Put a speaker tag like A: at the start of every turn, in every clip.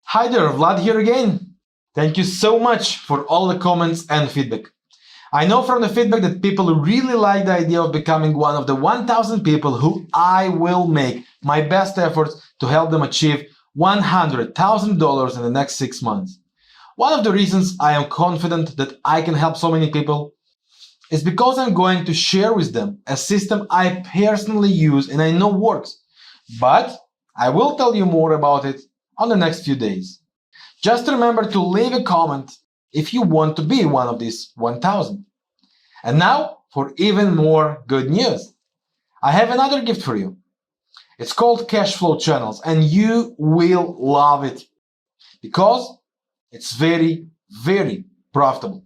A: Hi there, Vlad here again. Thank you so much for all the comments and feedback. I know from the feedback that people really like the idea of becoming one of the 1,000 people who I will make my best efforts to help them achieve $100,000 in the next 6 months. One of the reasons I am confident that I can help so many people is because I'm going to share with them a system I personally use and I know works. But I will tell you more about it on the next few days. Just remember to leave a comment if you want to be one of these 1,000. And now for even more good news. I have another gift for you. It's called cash flow channels and you will love it because it's very, very profitable.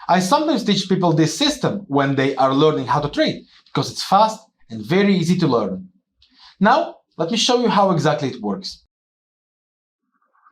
A: I sometimes teach people this system when they are learning how to trade because it's fast and very easy to learn. Now, let me show you how exactly it works.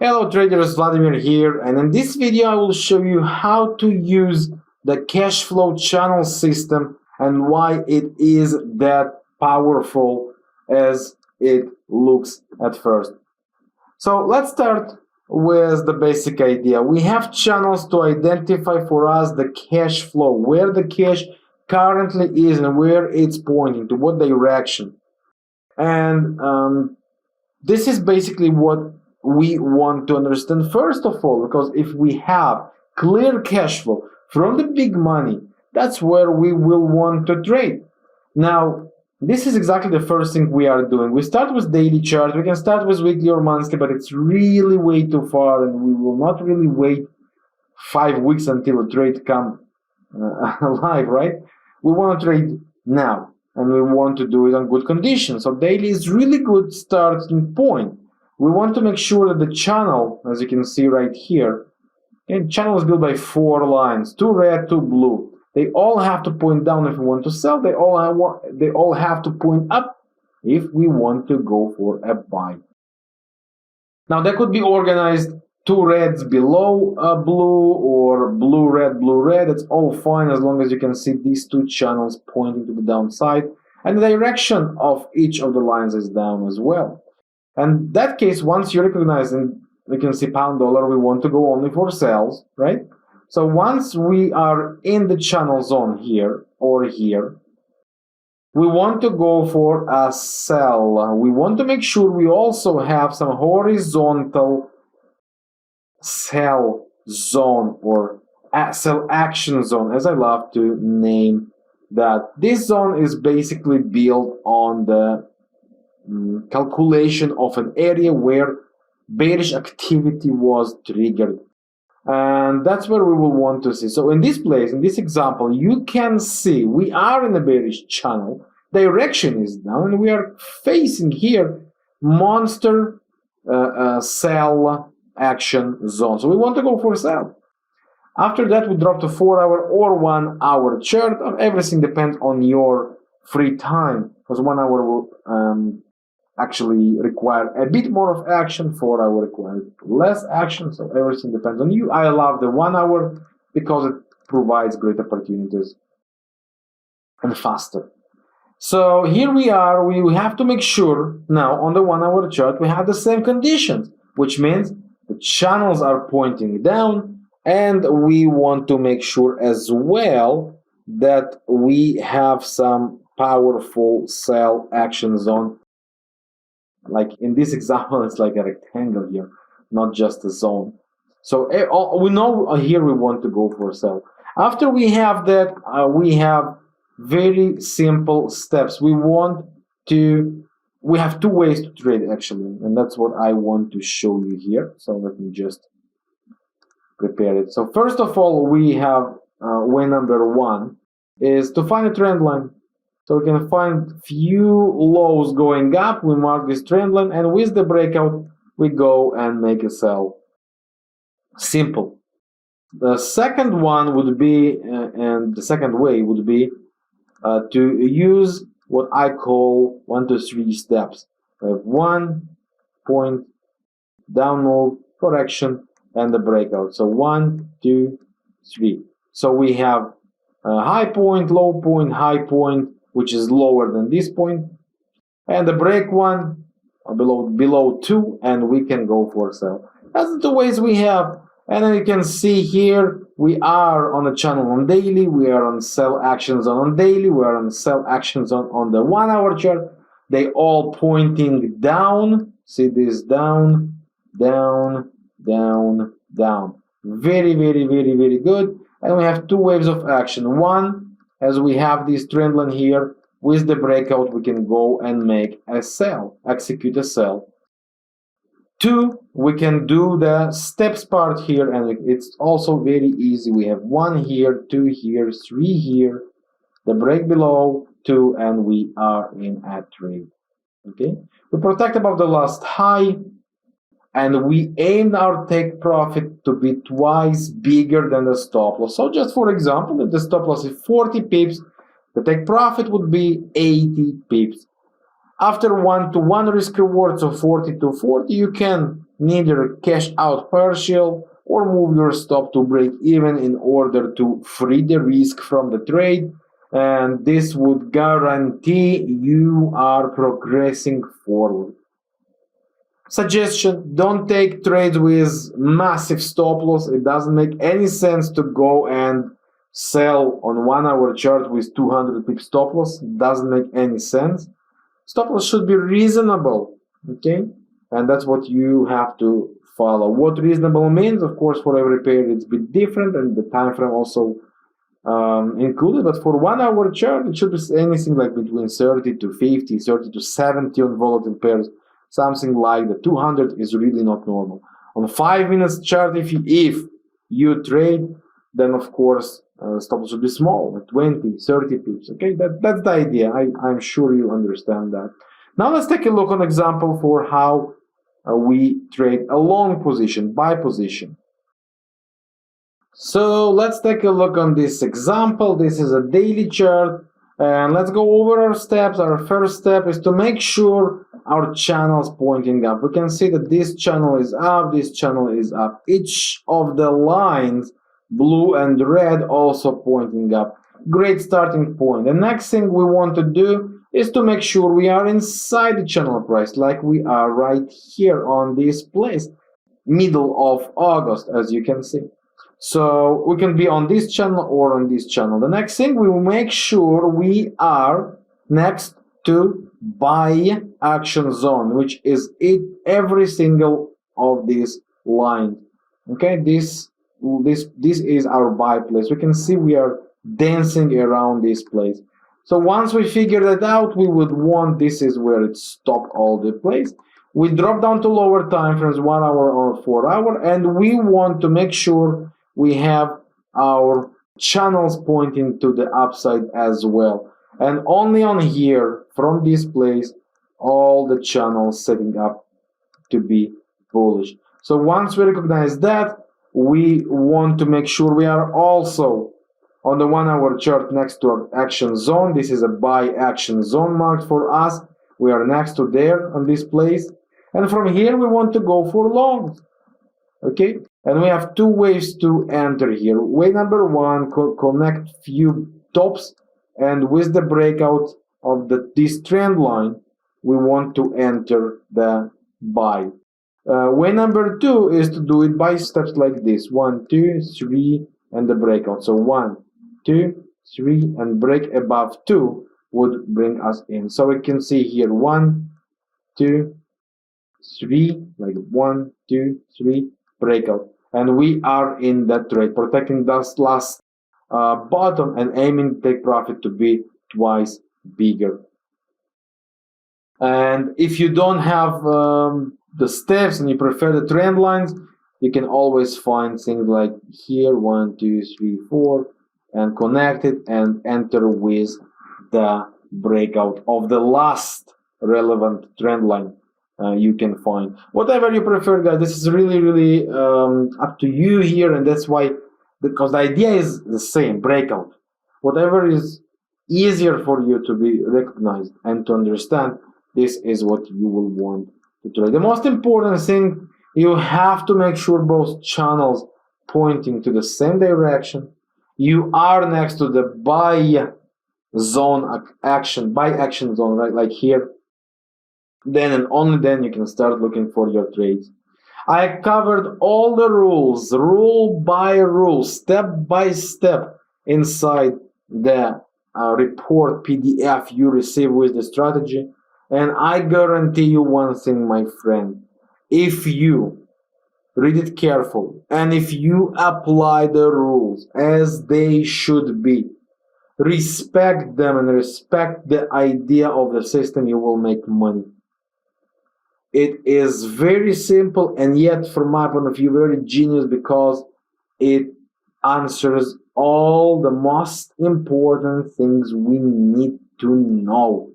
A: Hello traders, Vladimir here, and in this video I will show you how to use the cash flow channel system and why it is that powerful as it looks at first. So let's start with the basic idea. We have channels to identify for us the cash flow, where the cash currently is and where it's pointing, to what direction. And this is basically what we want to understand first of all, because if we have clear cash flow from the big money, that's where we will want to trade. Now, this is exactly the first thing we are doing. We start with daily chart. We can start with weekly or monthly, but it's really way too far, and we will not really wait 5 weeks until a trade come live, right? We want to trade now, and we want to do it on good conditions. So daily is really good starting point. We want to make sure that the channel, as you can see right here, and channel is built by 4 lines, 2 red, 2 blue. They all have to point down if we want to sell. They all have to point up if we want to go for a buy. Now that could be organized 2 reds below blue or blue, red. It's all fine as long as you can see these 2 channels pointing to the downside and the direction of each of the lines is down as well. And in that case, once you recognize, and you can see pound dollar, we want to go only for sales, right? So once we are in the channel zone here or here, we want to go for a sell. We want to make sure we also have some horizontal sell zone or sell action zone, as I love to name that. This zone is basically built on the calculation of an area where bearish activity was triggered, and that's where we will want to see. So in this place, in this example, you can see we are in a bearish channel, direction is down, and we are facing here monster sell action zone. So we want to go for sell. After that, we drop to 4-hour or 1-hour chart. Everything depends on your free time, because 1 hour will actually require a bit more of action, 4 hour requires less action, so everything depends on you. I love the 1 hour because it provides great opportunities and faster. So here we are, we have to make sure now on the 1 hour chart we have the same conditions, which means the channels are pointing down, and we want to make sure as well that we have some powerful sell action zone. Like in this example, it's like a rectangle here, not just a zone. So we know here we want to go for sell. After we have that, we have very simple steps. We have 2 ways to trade actually, and that's what I want to show you here. So let me just prepare it. So first of all, we have way number 1 is to find a trend line. So we can find few lows going up, we mark this trend line, and with the breakout, we go and make a sell. Simple. The second one would be, and the second way would be to use what I call 1, 2, 3 steps. We have 1 point, down move, correction, and the breakout. So 1, 2, 3. So we have a high point, low point, high point, which is lower than this point, and the break one below 2, and we can go for sell. That's the two ways we have. And then you can see here, we are on the channel on daily, we are on sell action zone on daily, we are on sell action zone on the 1 hour chart. They all pointing down. See this down, down, down, down. Very, very, very, very good. And we have two waves of action. One, as we have this trend line here, with the breakout, we can go and make a sell, execute a sell. Two, we can do the steps part here, and it's also very easy. We have one here, two here, three here, the break below, two, and we are in a trade. Okay, we protect above the last high, and we aim our take profit to be twice bigger than the stop loss. So just for example, if the stop loss is 40 pips, the take profit would be 80 pips. After 1-to-1 risk reward, so 40 to 40, you can neither cash out partial or move your stop to break even in order to free the risk from the trade. And this would guarantee you are progressing forward. Suggestion, don't take trades with massive stop loss. It doesn't make any sense to go and sell on 1 hour chart with 200 pip stop loss. It doesn't make any sense. Stop loss should be reasonable, okay? And that's what you have to follow. What reasonable means, of course, for every pair it's a bit different, and the time frame also included. But for 1 hour chart, it should be anything like between 30 to 50, 30 to 70 on volatile pairs. Something like the 200 is really not normal. On 5 minutes chart, if you trade, then of course stop loss should be small, like 20, 30 pips. Okay, that's the idea. I'm sure you understand that. Now let's take a look on example for how we trade a long position, buy position. So let's take a look on this example. This is a daily chart, and let's go over our steps. Our first step is to make sure our channel is pointing up. We can see that this channel is up, this channel is up. Each of the lines, blue and red, also pointing up. Great starting point. The next thing we want to do is to make sure we are inside the channel price, like we are right here on this place, middle of August, as you can see. So we can be on this channel or on this channel. The next thing, we will make sure we are next to buy action zone, which is every single of these lines. Okay, this is our buy place. We can see we are dancing around this place. So once we figure that out, we would want, this is where it stopped all the place. We drop down to lower time frames, 1 hour or 4 hour, and we want to make sure we have our channels pointing to the upside as well. And only on here, from this place, all the channels setting up to be bullish. So once we recognize that, we want to make sure we are also on the 1 hour chart next to our action zone. This is a buy action zone marked for us. We are next to there on this place. And from here, we want to go for longs. Okay, and we have two ways to enter here. Way number one, connect few tops, and with the breakout of this trend line, we want to enter the buy. Way number two is to do it by steps like this: 1, 2, 3, and the breakout. So 1, 2, 3, and break above 2 would bring us in. So we can see here 1, 2, 3, like 1, 2, 3, breakout, and we are in that trade, protecting this last bottom and aiming to take profit to be twice bigger. And if you don't have the steps and you prefer the trend lines, you can always find things like here 1, 2, 3, 4, and connect it and enter with the breakout of the last relevant trend line. You can find whatever you prefer, guys. This is really up to you here, and that's why, because the idea is the same, breakout. Whatever is easier for you to be recognized and to understand, this is what you will want to trade. The most important thing, you have to make sure both channels pointing to the same direction. You are next to the buy zone action, buy action zone, right, like here. Then and only then you can start looking for your trades. I covered all the rules, rule by rule, step by step, inside the report PDF you receive with the strategy. And I guarantee you one thing, my friend. If you read it carefully and if you apply the rules as they should be, respect them and respect the idea of the system, you will make money. It is very simple and yet, from my point of view, very genius, because it answers all the most important things we need to know.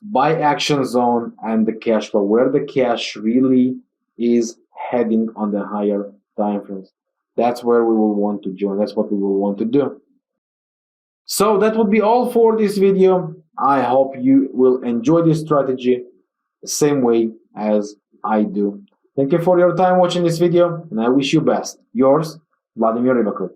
A: Buy action zone and the cash flow, where the cash really is heading on the higher time frames. That's where we will want to join. That's what we will want to do. So that would be all for this video. I hope you will enjoy this strategy the same way as I do. Thank you for your time watching this video, and I wish you best. Yours, Vladimir Ribakov.